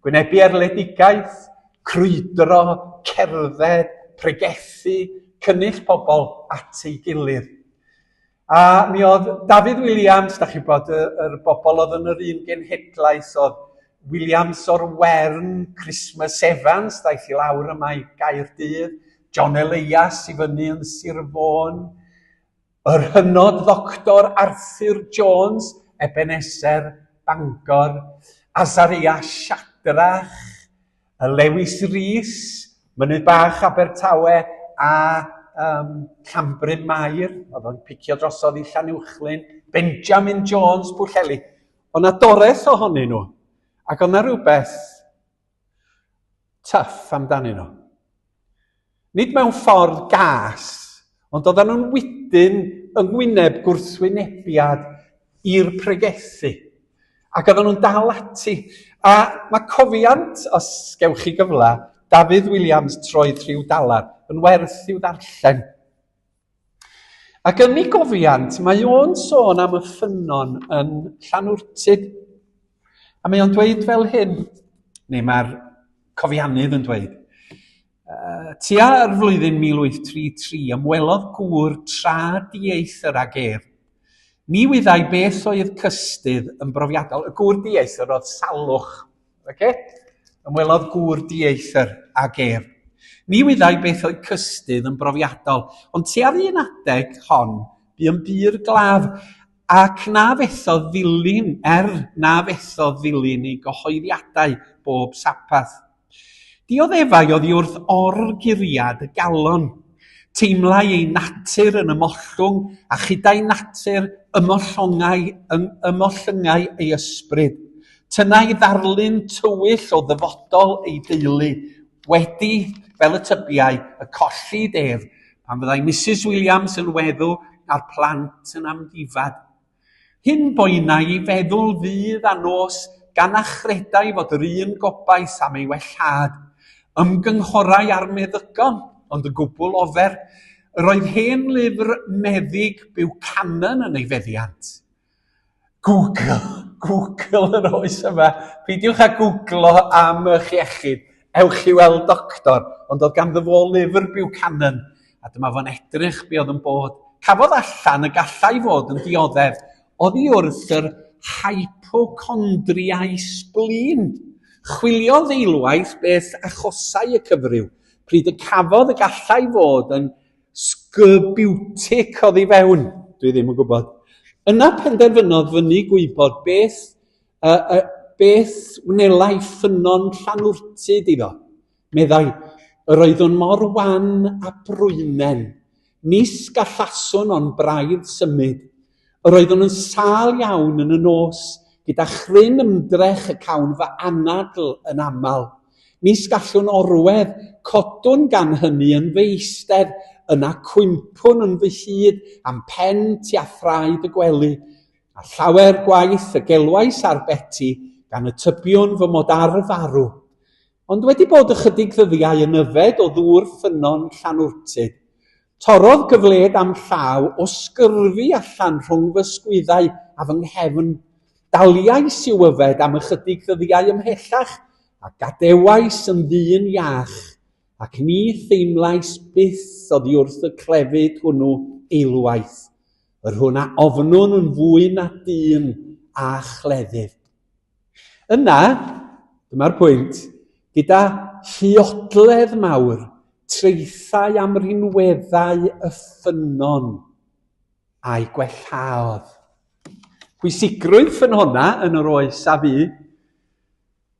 Gwynebu erledigaeth, crwydro, cerdded, pregethu, cynnull pobl at ei gilydd. A mi oedd David Williams, da chi bod, yr bobl oedd yn yr un genhedlaeth oedd Williams o'r Wern, Christmas Evans, daeth i lawr yma i Gaerdydd, John Elias i fyny yn Sir Fôn, yr hynod ddoctor Arthur Jones, Ebenezer, Bangor, Azaria Siadrach, Lewis Rhys, Mynydd Bach Abertawe, a Llanbryn Mair, oedd o'n picio drosodd i Llanuwchlyn, Benjamin Jones, Pwllheli. Ond na doreth ohonyn nhw, ac oedd na rhywbeth tuff amdanyn nhw. Nid mewn ffordd gas, ond oedden nhw'n wydyn yng ngwyneb gwrthwynebiad i'r pregethu. Ac oedden nhw'n dal ati. A mae cofiant, os gewch chi gyfla, David Williams troed Rhyw Dalar yn werth i'w ddarllen. Ac yn ei gofiant, mae o'n sôn am y ffynon yn Llanwrtyd. A mae o'n dweud fel hyn, neu mae'r cofianydd yn dweud, tua yr flwyddyn 1833, ymwelodd gŵr tra dieithr ag ef. Ni wyddai beth oedd cystydd yn brofiadol. Y gŵr dieithr oedd Salwch. Okay? Ymwelodd gŵr dieithr ag ef. Ni wyddai beth oedd cystydd yn brofiadol. Ond tua'r un adeg hon, bu yn bur glaf, ac na fethodd ddilyn i gyhoeddiadau bob sapath. Dioddefau oddi wrth or-guriad y galon. Teimlau ei natur yn ymоllwng a chydau natur ymollyngau ei ysbryd. Tynnau ddarlun tywyll o ddyfodol ei deulu, wedi, fel y tybiau, y colli def, pan fyddai Mrs Williams yn weddw a'r plant yn amddifad. Hyn boenau i feddwl fydd a nos gan achredau fod yr un gobaith am ei wellhad, ymgynghorau ar meddygon, ond y gwbl ofer, Yr oedd hen lyfr meddyg Buchanan yn ei feddiant. Google yr oes yma. Peidiwch â googlo am eich iechyd. Ewch i weld doctor. Ond oedd ganddo fo lyfr Buchanan. A dyma fo'n edrych be oedd yn bod. Cafodd allan y gallai fod yn dioddef. Oedd hi wrth yr hypochondriau sblin. Chwiliodd eilwaith beth achosau y cyfryw. Pryd y cafodd y gallai fod yn sgyrbiwtic oddi fewn. Dwi ddim yn gwybod. Yna penderfynodd fyny gwybod beth wnelai ffynon llanwrtyd iddo. Meddai, yr oeddwn mor wan a brwynen, nis gallaswn o'n braidd symud. Yr oeddwn yn sâl iawn yn y nos, gyda chryn ymdrech y cawn fy anadl yn aml. Nis gallwn orwedd codwn gan hynny yn fy eistedd, yna cwympwn yn fy hyd am pen tua thraed y gwely, a llawer gwaith y gelwais ar beti gan y tybiwn fy mod ar farw. Ond wedi bod ychydig ddyddiau yn yfed o ddŵr ffynon llanwrtyd, torodd gyfled am llaw o sgyrfi allan rhwng fy sgwyddau a fy nghefn. Daliais i'w yfed am ychydig ddyddiau ymhellach, a gadewais yn ddyn iach, ac ni theimlais byth oddi wrth y clefyd hwnnw eilwaith, yr hwnna ofnwn yn fwy na dyn a chleddyf. Yna, dyma'r pwynt, gyda lluodledd mawr, treithau am rinweddau y ffynon a'i gwellhaodd. Pwysigrwydd ffynona yn yr oes a fi.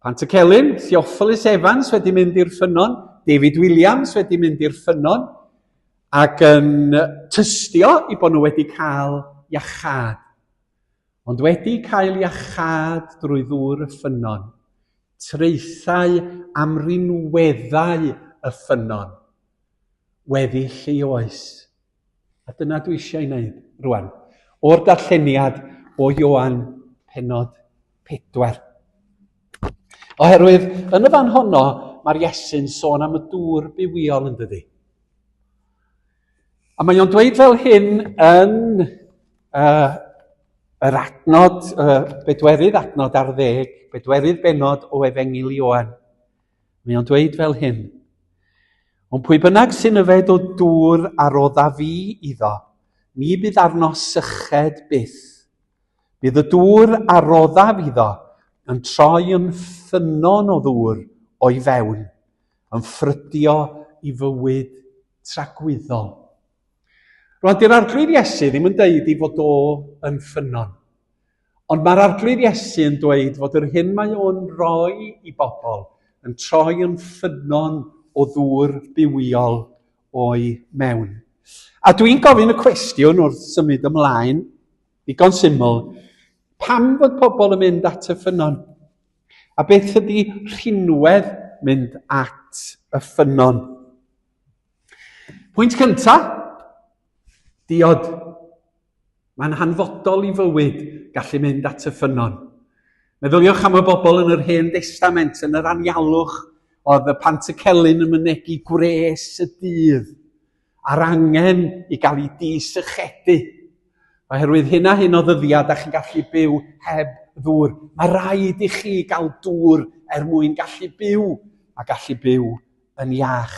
Pantycelyn, Theophilus Evans wedi mynd i'r ffynon, David Williams wedi mynd i'r ffynon, ac yn tystio i bod nhw wedi cael iachad. Ond wedi cael iachad drwy ddŵr y ffynon. Treithau am rinweddau y ffynon. Weddi lluoes. A dyna dwi eisiau ei wneud rwan. O'r darlleniad o Ioan pennod 4. Oherwydd, yn y fan honno, mae'r Iesu'n sôn am y dŵr bywiol yn dydi. A mae o'n dweud fel hyn yn yr adnod, bedwerydd adnod ar 10, bedwerydd benod o Efengil Ioan. Mae o'n dweud fel hyn. Ond pwy bynnag sy'n yfed o dŵr a rodda fi iddo, ni bydd arno syched byth. Bydd y dŵr a rodda fi iddo yn troi yn ffynon o ddŵr o'i fewn, yn ffrydio i fywyd tragwyddol. Rwan, di'r arglwydd Iesu ddim yn deud i fod o yn ffynon. Ond mae'r arglwydd Iesu yn dweud fod yr hyn mae o'n roi i bobl yn troi yn ffynon o ddŵr bywiol o'i mewn. A dwi'n gofyn y cwestiwn wrth symud ymlaen, digon syml, pam fod pobl yn mynd at y ffynon? A beth ydy rhinwedd mynd at y ffynon? Pwynt cyntaf, diod. Mae'n hanfodol i fywyd gallu mynd at y ffynon. Meddyliwch am y bobl yn yr Hen Testament, yn yr anialwch, oedd y Pantycelyn yn mynegu gwres y dydd, a'r angen i gael ei disychedu. Oherwydd hyn a hyn o ddyddiad a chi'n gallu byw heb ddŵr. Mae rhaid i chi gael dŵr mwyn gallu byw a gallu byw yn iach.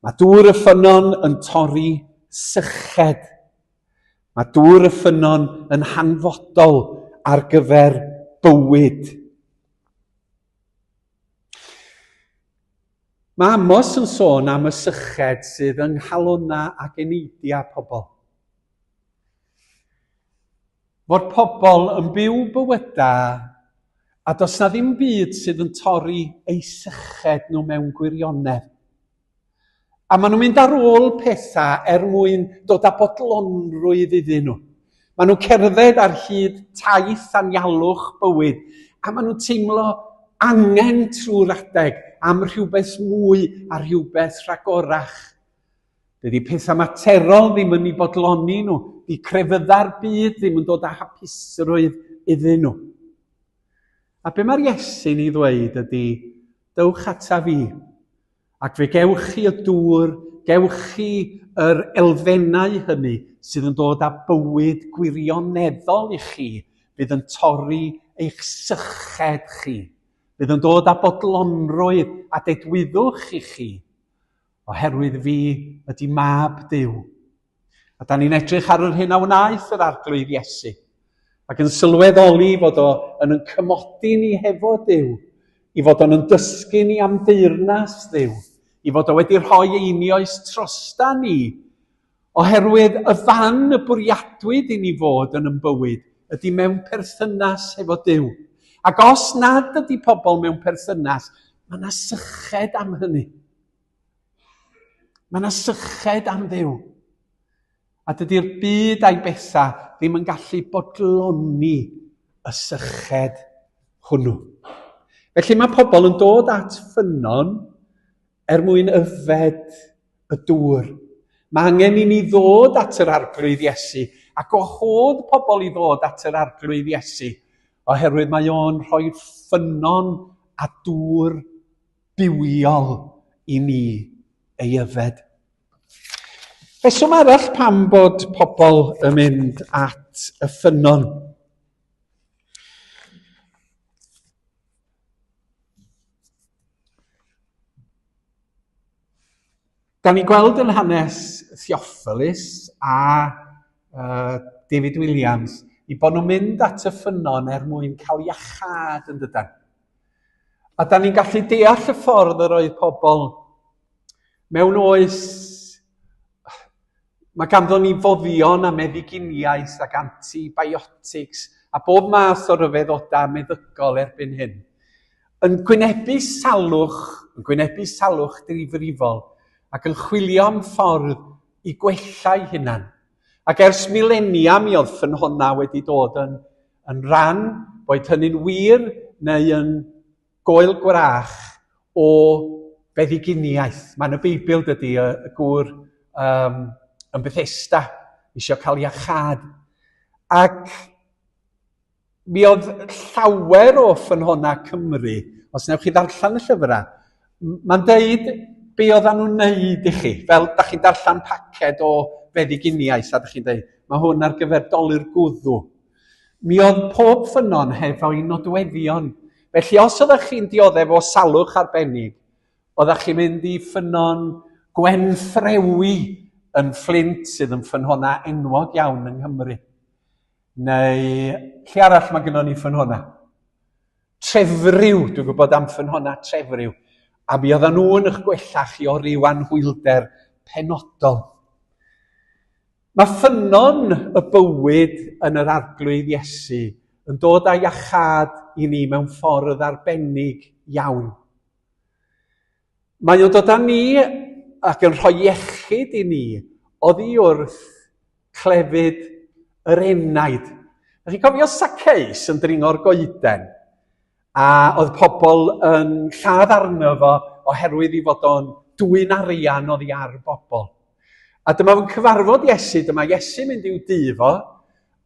Mae dŵr y ffynon yn torri syched. Mae dŵr y ffynon yn hanfodol ar gyfer bywyd. Mae Amos yn sôn am y syched sydd yng nghalonna ac eneidia pobl. Fod pobl yn byw bywydau a does na ddim byd sydd yn torri eu syched nhw mewn gwirionedd. A maen nhw'n mynd ar ôl pethau mwyn dod â bodlonrwydd iddyn nhw. Maen nhw'n cerdded ar hyd taith anialwch bywyd a maen nhw'n teimlo angen trwy'r adeg am rhywbeth mwy a rhywbeth rhagorach. Dydy pethau materol ddim yn ei bodloni nhw. Di crefydda'r byd ddim yn dod â hapusrwydd iddyn nhw. A be mae'r Iesu'n ei ddweud ydy, dewch ata fi, ac fe gewch chi y dŵr gewch chi yr elfennau hynny sydd yn dod â bywyd gwirioneddol i chi, fydd yn torri eich syched chi, fydd yn dod â bodlonrwydd a dedwyddwch i chi, oherwydd fi ydy mab Duw. A da ni'n edrych ar yr hyn a wnaeth yr arglwydd Iesu, ac yn sylweddoli fod o yn cymodi ni hefo Duw, i fod o'n yn dysgu ni am deyrnas Duw, i fod o wedi rhoi einioes trosta ni, oherwydd y fan y bwriadwyd i ni fod yn bywyd ydy mewn perthynas hefo Duw. Ac os nad ydy pobl mewn perthynas, mae yna syched am hynny. Mae yna syched am Dduw. A dydy'r byd a'i besa ddim yn gallu bodloni y syched hwnnw. Felly mae pobl yn dod at ffynon mwyn yfed y dŵr. Mae angen i ni ddod at yr arglwydd Iesu a gwahodd pobl i ddod at yr arglwydd Iesu oherwydd mae o'n rhoi ffynon a dŵr bywiol i ni ei yfed. Reswm arall pam bod pobl yn mynd at y ffynon. Da ni'n gweld yn hanes Theophilus a David Williams i bod nhw'n mynd at y ffynon mwyn cael iachad yn dydyn. A da ni'n gallu deall y ffordd yr oedd pobl mewn oes. Mae ganddo ni foddion a meddyginiaeth ac antibiotics a bob math o ryfeddodau meddygol erbyn hyn. Yn gwynebu salwch difrifol ac yn chwilio am ffordd i gwella'u hunan. Ac ers milenia mi oedd ffynhonna wedi dod yn ran, boed hynny'n wir neu yn goel gwrach o feddyginiaeth. Mae'n y Beibl dydy y gŵr yn Bethesda, eisiau cael iachad. Ac mi oedd llawer o ffynhonna Cymru, os newch chi ddarllen y llyfrau, mae'n deud be oedden nhw'n neud i chi. Fel da chi'n darllen paced o feddyginiaeth, a da chi'n deud, mae hwn ar gyfer dolur gwddw. Mi oedd pob ffynon hefo'i nodweddion. Felly os oeddech chi'n dioddef o salwch arbennig, oeddech chi'n mynd i ffynon Gwenffrewi yn Fflint sydd yn ffynhonna enwog iawn yng Nghymru. Neu, lle arall mae gennym ni ffynhonna? Trefryw, dwi'n gwybod am ffynhonna Trefryw. A mi oedden nhw'n eich gwella chi o ryw anhwylder penodol. Mae ffynon y bywyd yn yr arglwydd Iesu yn dod â iachad i ni mewn ffordd arbennig iawn. Mae o'n dod â ni ac yn rhoi iechyd i ni oddi wrth clefyd yr enaid. Ydych chi'n cofio Zaccheus yn dringo'r goeden? A oedd pobl yn lladd arno fo oherwydd i fod o'n dwyn arian oddi ar bobl. A dyma fo'n cyfarfod Iesu, dyma Iesu mynd i'w difo,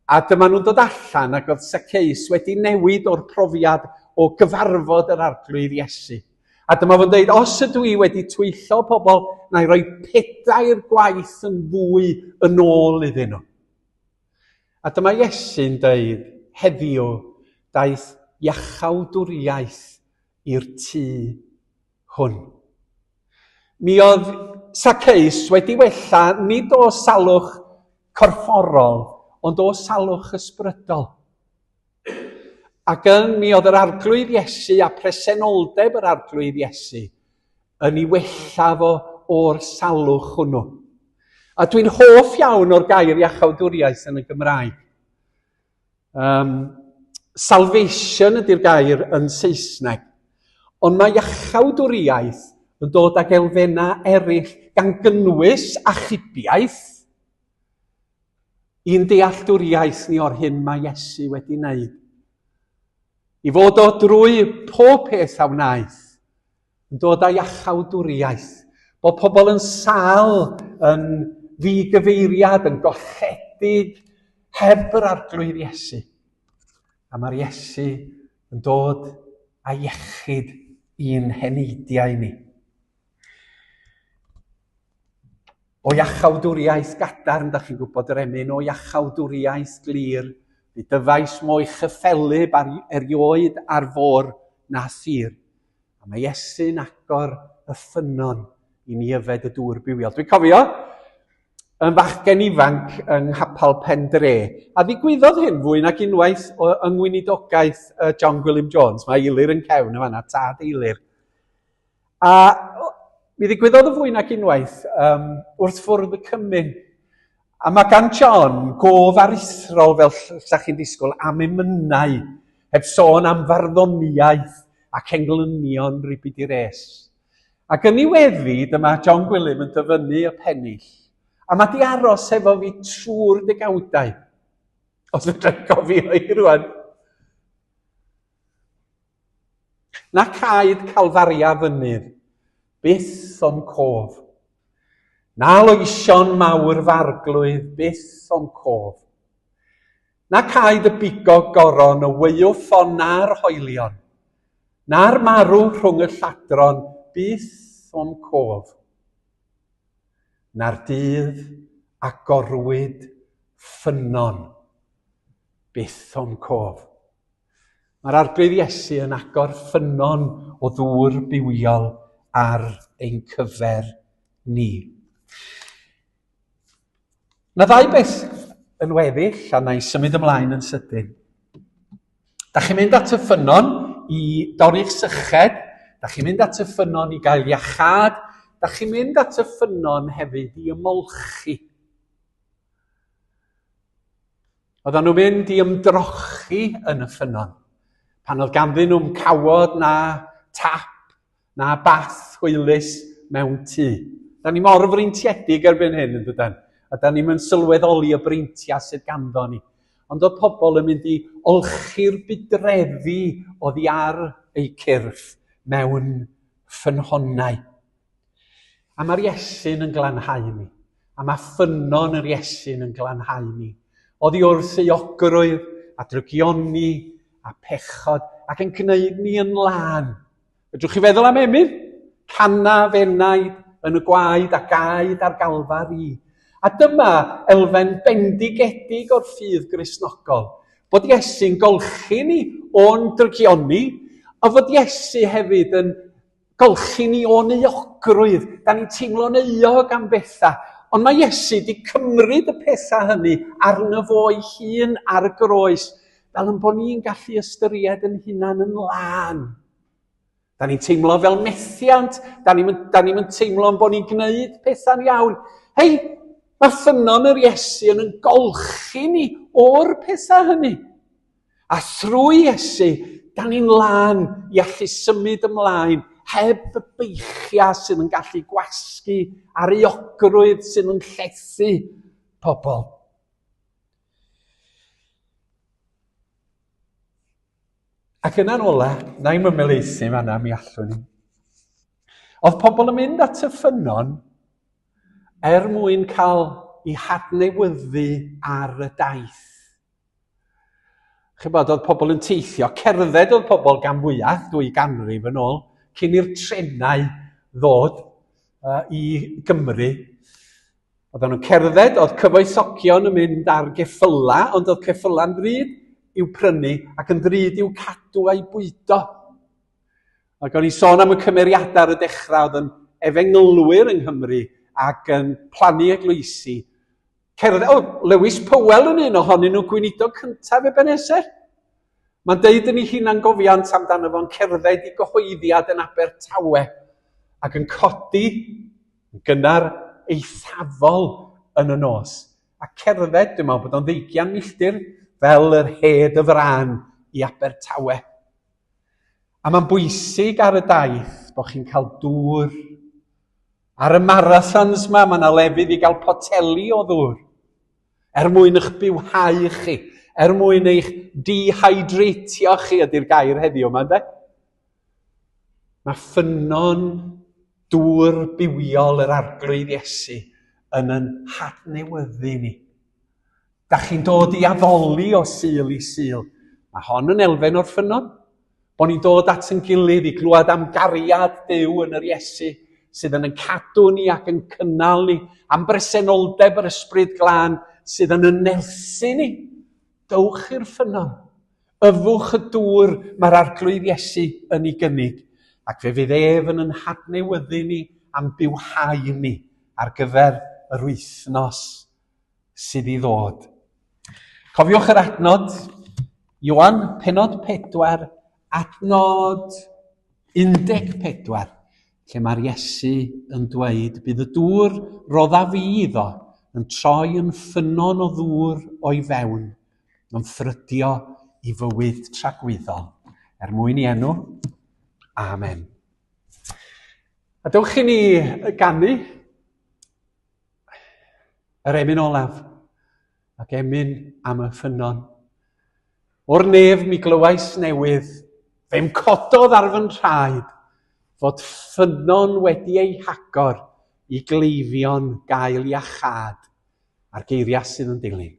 a dyma nhw'n dod allan ac oedd Zaccheus wedi newid o'r profiad o gyfarfod yr arglwydd Iesu. A dyma fo'n dweud, os ydw i wedi twyllo pobl, na i roi 4 gwaith yn fwy yn ôl iddyn nhw. A dyma Iesu'n dweud, heddiw, daeth iachawdwriaeth i'r tŷ hwn. Mi oedd Zaccheus wedi wella nid o salwch corfforol, ond o salwch ysbrydol. Ac mi oedd yr arglwydd Iesu a presenoldeb yr arglwydd Iesu yn ei wella fo o'r salwch hwnnw. A dwi'n hoff iawn o'r gair iachawdwriaeth yn y Gymraeg. Salvation ydy'r gair yn Saesneg, ond mae iachawdwriaeth yn dod ag elfennau eraill gan gynnwys achubiaeth i'n dealltwriaeth ni o'r hyn mae Iesu wedi wneud. I fod o drwy pob peth a wnaeth, yn dod â iachawdwriaeth, bod pobl yn sal, yn ddigyfeiriad, yn golledig, heb yr arglwydd Iesu. A mae'r Iesu yn dod â iechyd i'n heneidiau ni. O iachawdwriaeth gadarn, da chi'n gwybod yr emyn, o iachawdwriaeth glir, bu dyfais mwy chyffelib erioed ar fôr na sir. A mae Iesu'n agor y ffynon i ni yfed y dŵr bywiol. Dwi'n cofio yn fachgen ifanc yng Nghapal Pendre, a ddigwyddodd hyn fwy nag unwaith yng ngweinidogaeth John Gwilym Jones. Mae Eilir yn cewn yma na, tad Eilir. A mi ddigwyddodd y fwy nag unwaith wrth fwrdd y cymyn. A mae gan John gof aruthrol fel llach chi'n disgwyl am emynau, heb sôn am farddoniaeth ac englynion ribyd i'r es. Ac yn ei weddi, dyma John Gwilym yn dyfynnu y pennill. A mae di aros efo fi trwy'r degawdau. Os ydych cofio i rwan. Na caid Calfaria fynydd, byth o'n cof. Na loesion mawr farglwydd, byth o'n cof. Na caid y bigog goron y weiwff o na'r hoelion. Na'r marw rhwng y lladron, byth o'n cof. Na'r dydd a gorwyd ffynon, byth o'n cof. Mae'r arglwydd Iesu yn agor ffynon o ddŵr bywiol ar ein cyfer ni. Na ddau beth yn weddill, a na i symud ymlaen yn sydyn. Da chi'n mynd at y ffynon i dorri'ch syched, da chi'n mynd at y ffynon i gael iachad, da chi'n mynd at y ffynon hefyd i ymolchi. Oedden nhw'n mynd i ymdrochi yn y ffynon, pan oedd ganddyn nhw'n cawod na tap, na bath hwylus mewn tŷ. Da ni mor freintiedig erbyn hyn yn dydyn, a da ni'n mynd sylweddoli y breintia sydd ganddo ni. Ond oedd pobl yn mynd i olchi'r bydreddi oddi ar eu cyrff mewn ffynhonnau. A mae'r Iesu'n yn glanhau ni. A mae ffynon yr Iesu'n yn glanhau ni. Oddi wrth ei ogrwydd, a drygioni, a pechod, ac yn gwneud ni yn lan. Fedrwch chi feddwl am emyn? Canna fenaid yn y gwaed a gaed ar galfari. A dyma elfen bendigedig o'r ffydd Gristnogol. Bod Iesu'n golchi ni o'n drygioni, a fod Iesu hefyd yn golchi ni o'n euogrwydd. Da ni'n teimlo'n euog am bethau. Ond mae Iesu wedi cymryd y pethau hynny arno fo ei hun ar y groes, fel yn bod ni'n gallu ystyried yn hunan yn lan. Da ni'n teimlo fel methiant, da ni'n teimlo yn bod ni'n gwneud pethau'n iawn. Hei, mae ffynon yr Iesu yn golchi ni o'r pethau hynny. A thrwy Iesu, da ni'n lan i allu symud ymlaen, heb y beichia sydd yn gallu gwasgu a'r euogrwydd sydd yn llethu pobl. Ac yna'n ola, na i'n ymelaethu fanna mi allwn ni. Oedd pobl yn mynd at y ffynon mwyn cael eu hadnewyddu ar y daith. Chi'n bod, oedd pobl yn teithio, cerdded oedd pobl gan fwyaf, 2 ganrif yn ôl, cyn i'r trenau ddod i Gymru. Oedden nhw'n cerdded, oedd cyfoethogion yn mynd ar geffyla, ond oedd ceffyla'n ddrud i'w prynu ac yn ddrud i'w cadw a'i bwydo. Ac o'n i sôn am y cymeriadau ar y dechrau oedd yn efenglwyr yng Nghymru ac yn plannu eglwysi. Lewis Powell yn un ohonyn nhw gweinidog cyntaf Ebenezer. Mae'n deud yn ei hunan gofiant amdano fo'n cerdded i gyhoeddiad yn Abertawe ac yn codi yn gynnar eithafol yn y nos. A cerdded, dwi'n meddwl bod o'n 20 milltir fel yr hed y fran i Abertawe. A mae'n bwysig ar y daith bod chi'n cael dŵr. Ar y marathons mae yna lefydd i gael poteli o ddŵr. Mwyn eich bywhau chi, mwyn eich dehydratio chi ydy'r gair heddiw yma, de? Mae ffynon dŵr bywiol yr arglwydd Iesu yn hadnewyddu ni. Da chi'n dod i addoli o sul i sul. Mae hon yn elfen o'r ffynon. Bod ni'n dod at yn gilydd i glwad am gariad Duw yn yr Iesu. sydd yn cadw ni ac yn cynnal ni, am bresenoldeb yr ysbryd glân sydd yn ynerthu ni. Dowch i'r ffynon. Yfwch y dŵr mae'r arglwydd Iesu yn ei gynnig, ac fe fydd ef yn hadnewyddu ni am bywhau ni ar gyfer yr wythnos sydd i ddod. Cofiwch yr adnod, Ioan, penod 4, adnod 14, lle mae'r Iesu yn dweud, bydd y dŵr rodda fi iddo yn troi yn ffynon o ddŵr o'i fewn, yn ffrydio i fywyd tragwyddol. Mwyn i enw. Amen. A dewch i ni ganu yr emyn olaf ac emyn am y ffynon. O'r nef mi glywais newydd, fe'n cododd ar fy nhraed, fod ffynon wedi ei hagor i gleifion gael iachad a'r geiriau sydd yn dilyn.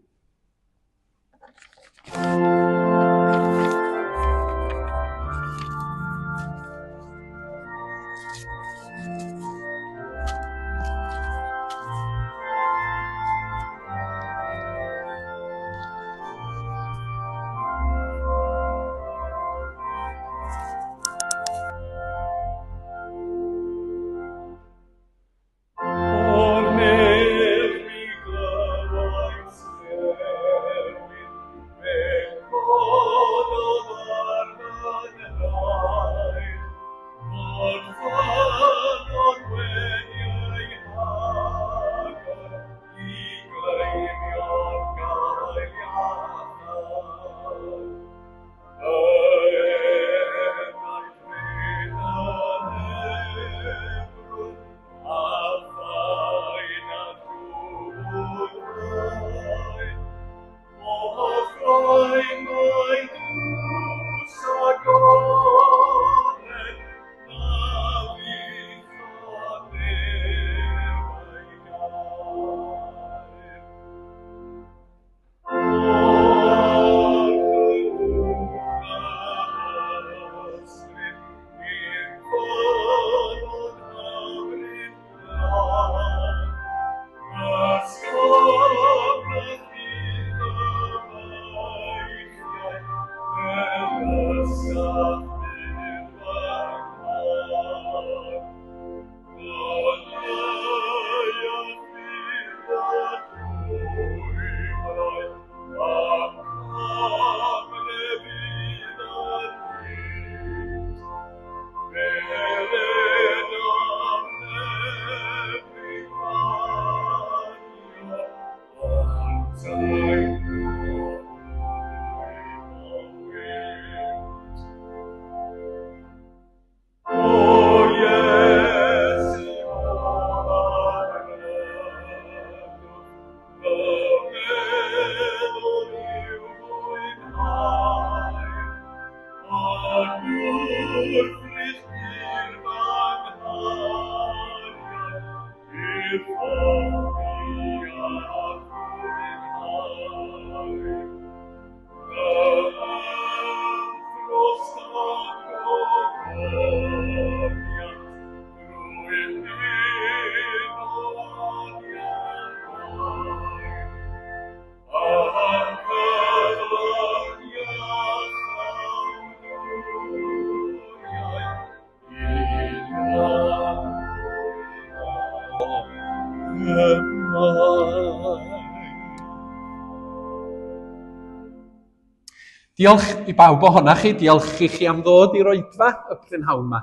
Diolch i bawb ohonoch chi, diolch i chi am ddod i'r oedfa y prynhawn yma,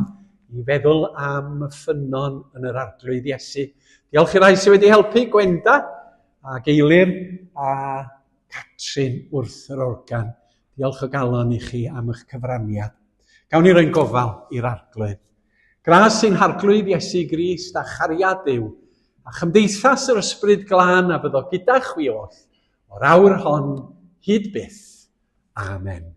i feddwl am y ffynon yn yr arglwydd Iesu. Diolch i rai sydd wedi helpu Gwenda, a Geilir, a Catrin wrth yr organ. Diolch o galon i chi am eich cyfraniad. Gawn ni roi'n gofal i'r arglwydd. Gras sy'n harglwydd Iesu Grist a chariad Duw, a chymdeithas yr ysbryd glân a byddo gyda chwi oll, o'r awr hon hyd byth. Amen.